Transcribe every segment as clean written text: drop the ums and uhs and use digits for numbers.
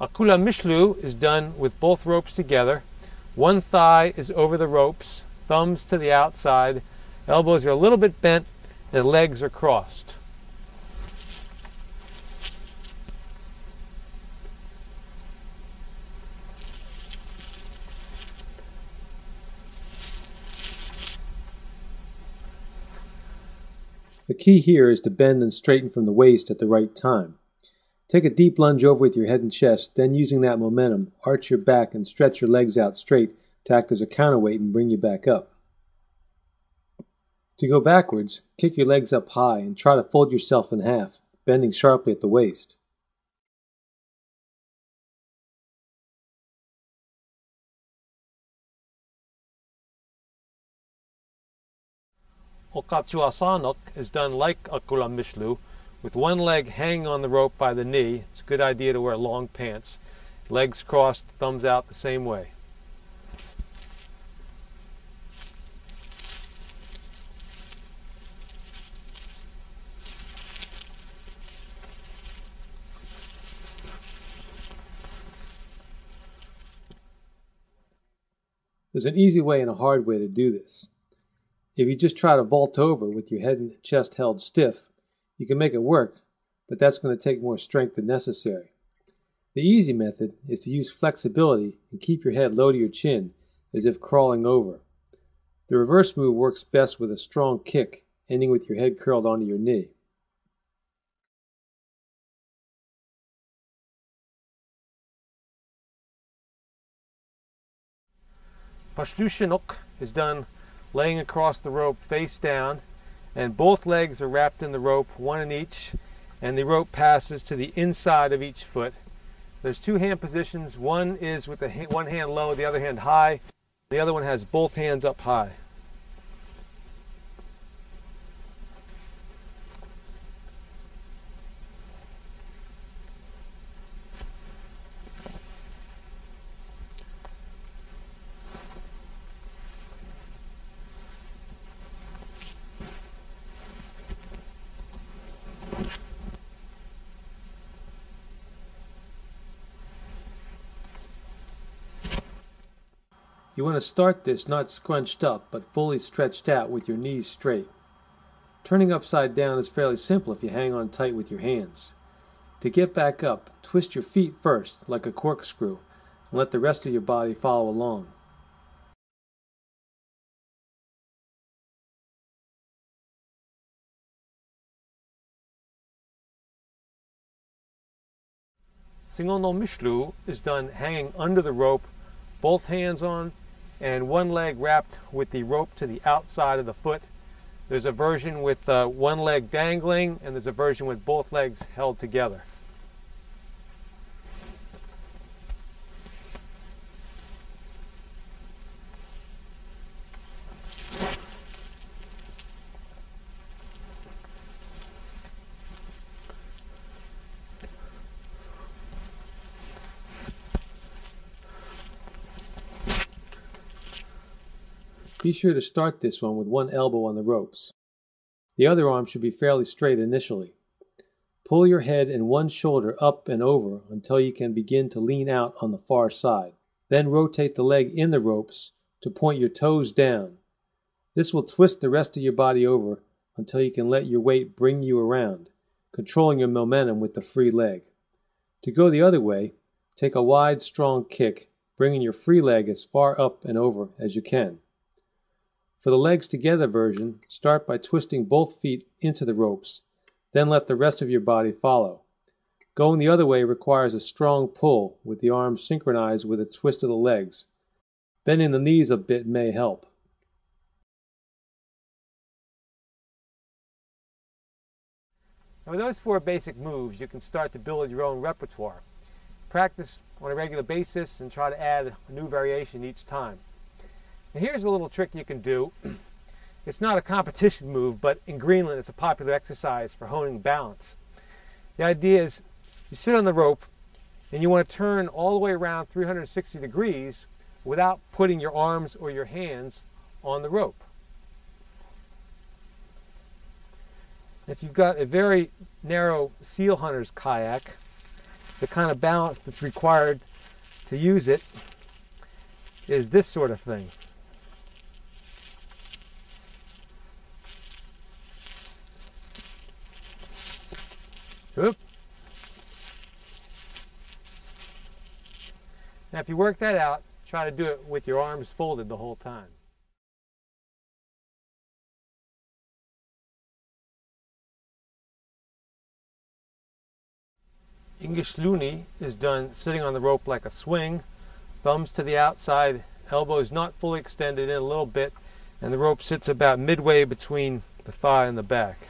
Akula mishlu is done with both ropes together. One thigh is over the ropes, thumbs to the outside, elbows are a little bit bent, and legs are crossed. The key here is to bend and straighten from the waist at the right time. Take a deep lunge over with your head and chest, then using that momentum, arch your back and stretch your legs out straight to act as a counterweight and bring you back up. To go backwards, kick your legs up high and try to fold yourself in half, bending sharply at the waist. Okatsuasanok is done like Akula mishlu, with one leg hanging on the rope by the knee. It's a good idea to wear long pants. Legs crossed, thumbs out the same way. There's an easy way and a hard way to do this. If you just try to vault over with your head and chest held stiff, you can make it work, but that's going to take more strength than necessary. The easy method is to use flexibility and keep your head low to your chin, as if crawling over. The reverse move works best with a strong kick, ending with your head curled onto your knee. Pashtushinok is done laying across the rope face down, and both legs are wrapped in the rope, one in each, and the rope passes to the inside of each foot. There's two hand positions. One is with the one hand low, the other hand high. The other one has both hands up high. You want to start this not scrunched up, but fully stretched out with your knees straight. Turning upside down is fairly simple if you hang on tight with your hands. To get back up, twist your feet first, like a corkscrew, and let the rest of your body follow along. Singo no mishlu is done hanging under the rope, both hands on, and one leg wrapped with the rope to the outside of the foot. There's a version with one leg dangling, and there's a version with both legs held together. Be sure to start this one with one elbow on the ropes. The other arm should be fairly straight initially. Pull your head and one shoulder up and over until you can begin to lean out on the far side. Then rotate the leg in the ropes to point your toes down. This will twist the rest of your body over until you can let your weight bring you around, controlling your momentum with the free leg. To go the other way, take a wide, strong kick, bringing your free leg as far up and over as you can. For the legs together version, start by twisting both feet into the ropes, then let the rest of your body follow. Going the other way requires a strong pull with the arms synchronized with a twist of the legs. Bending the knees a bit may help. Now with those four basic moves, you can start to build your own repertoire. Practice on a regular basis and try to add a new variation each time. Now here's a little trick you can do. It's not a competition move, but in Greenland it's a popular exercise for honing balance. The idea is you sit on the rope and you want to turn all the way around 360 degrees without putting your arms or your hands on the rope. If you've got a very narrow seal hunter's kayak, the kind of balance that's required to use it is this sort of thing. Oop. Now if you work that out, try to do it with your arms folded the whole time. Ingesluni is done sitting on the rope like a swing, thumbs to the outside, elbows not fully extended in a little bit, and the rope sits about midway between the thigh and the back.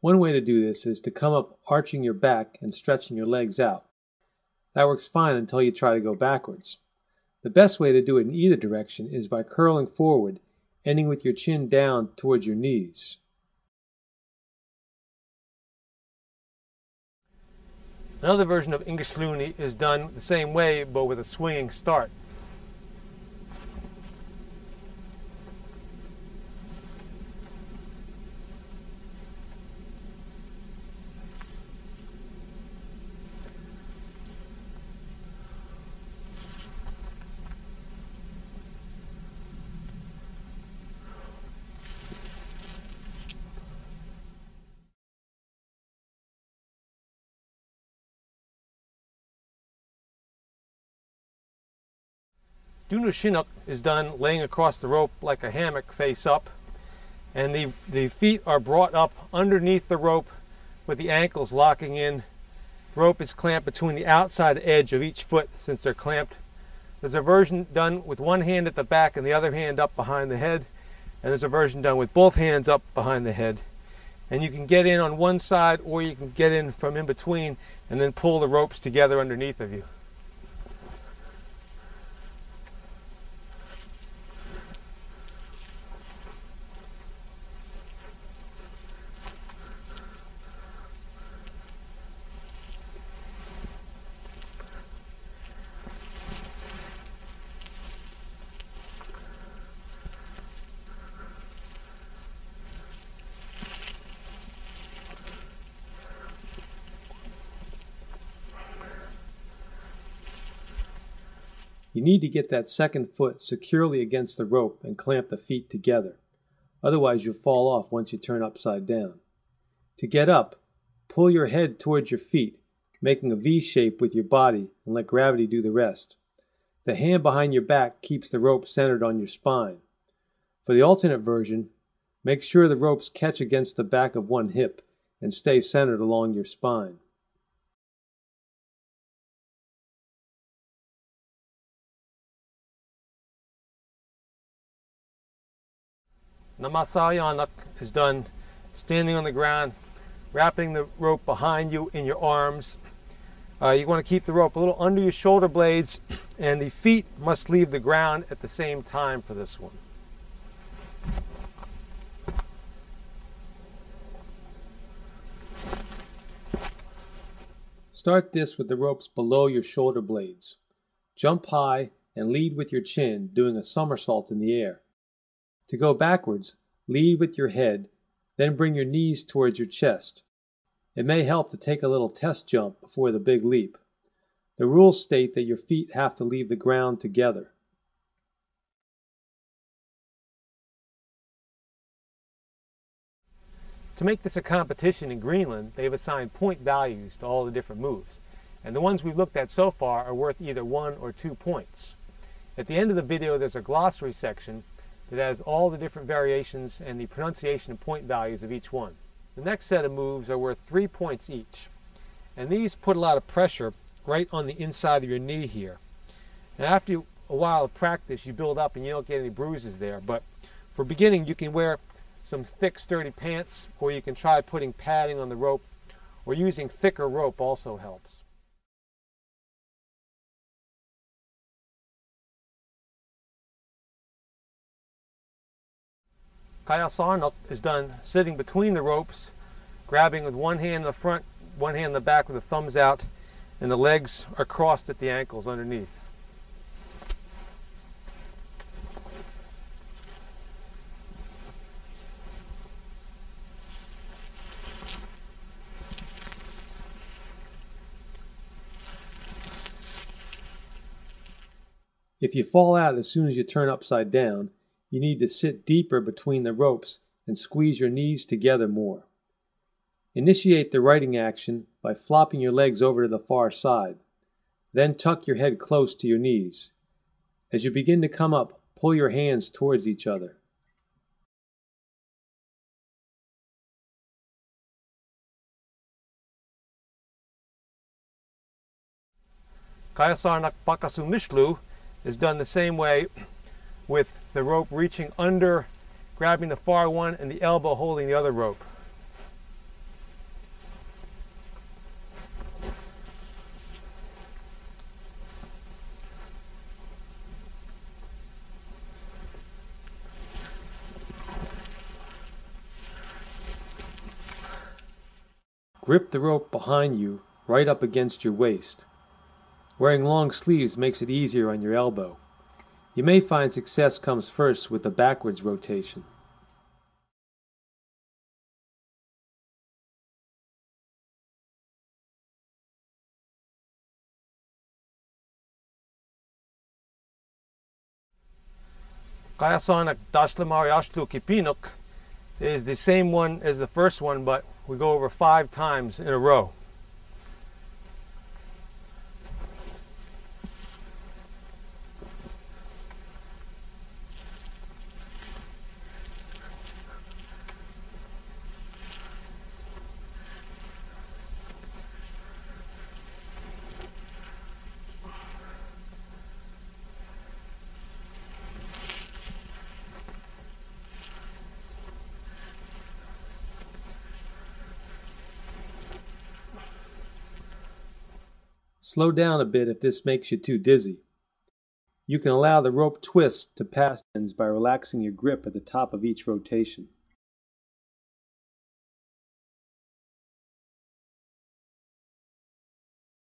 One way to do this is to come up arching your back and stretching your legs out. That works fine until you try to go backwards. The best way to do it in either direction is by curling forward, ending with your chin down towards your knees. Another version of Ingesluni is done the same way but with a swinging start. Dunushinuk is done laying across the rope like a hammock face up, and the feet are brought up underneath the rope with the ankles locking in. The rope is clamped between the outside edge of each foot since they're clamped. There's a version done with one hand at the back and the other hand up behind the head, and there's a version done with both hands up behind the head. And you can get in on one side or you can get in from in between and then pull the ropes together underneath of you. You need to get that second foot securely against the rope and clamp the feet together. Otherwise you'll fall off once you turn upside down. To get up, pull your head towards your feet, making a V shape with your body, and let gravity do the rest. The hand behind your back keeps the rope centered on your spine. For the alternate version, make sure the ropes catch against the back of one hip and stay centered along your spine. Namasayanuk is done standing on the ground, wrapping the rope behind you in your arms. You want to keep the rope a little under your shoulder blades, and the feet must leave the ground at the same time for this one. Start this with the ropes below your shoulder blades. Jump high and lead with your chin, doing a somersault in the air. To go backwards, lead with your head, then bring your knees towards your chest. It may help to take a little test jump before the big leap. The rules state that your feet have to leave the ground together. To make this a competition in Greenland, they've assigned point values to all the different moves. And the ones we've looked at so far are worth either 1 or 2 points. At the end of the video, there's a glossary section that has all the different variations and the pronunciation and point values of each one. The next set of moves are worth 3 points each. And these put a lot of pressure right on the inside of your knee here. And after a while of practice, you build up and you don't get any bruises there. But for beginning, you can wear some thick, sturdy pants, or you can try putting padding on the rope, or using thicker rope also helps. Kayasarnuk is done sitting between the ropes, grabbing with one hand in the front one hand on the back with the thumbs out, and the legs are crossed at the ankles underneath. If you fall out as soon as you turn upside down, you need to sit deeper between the ropes and squeeze your knees together more. Initiate the righting action by flopping your legs over to the far side. Then tuck your head close to your knees. As you begin to come up, pull your hands towards each other. Kayasarnak Pakasumishlu is done the same way, with the rope reaching under, grabbing the far one, and the elbow holding the other rope. Grip the rope behind you right up against your waist. Wearing long sleeves makes it easier on your elbow. You may find success comes first with the backwards rotation. Kayasarnak Dashlamari Ashlu Kipinuk is the same one as the first one, but we go over 5 times in a row. Slow down a bit if this makes you too dizzy. You can allow the rope twists to past ends by relaxing your grip at the top of each rotation.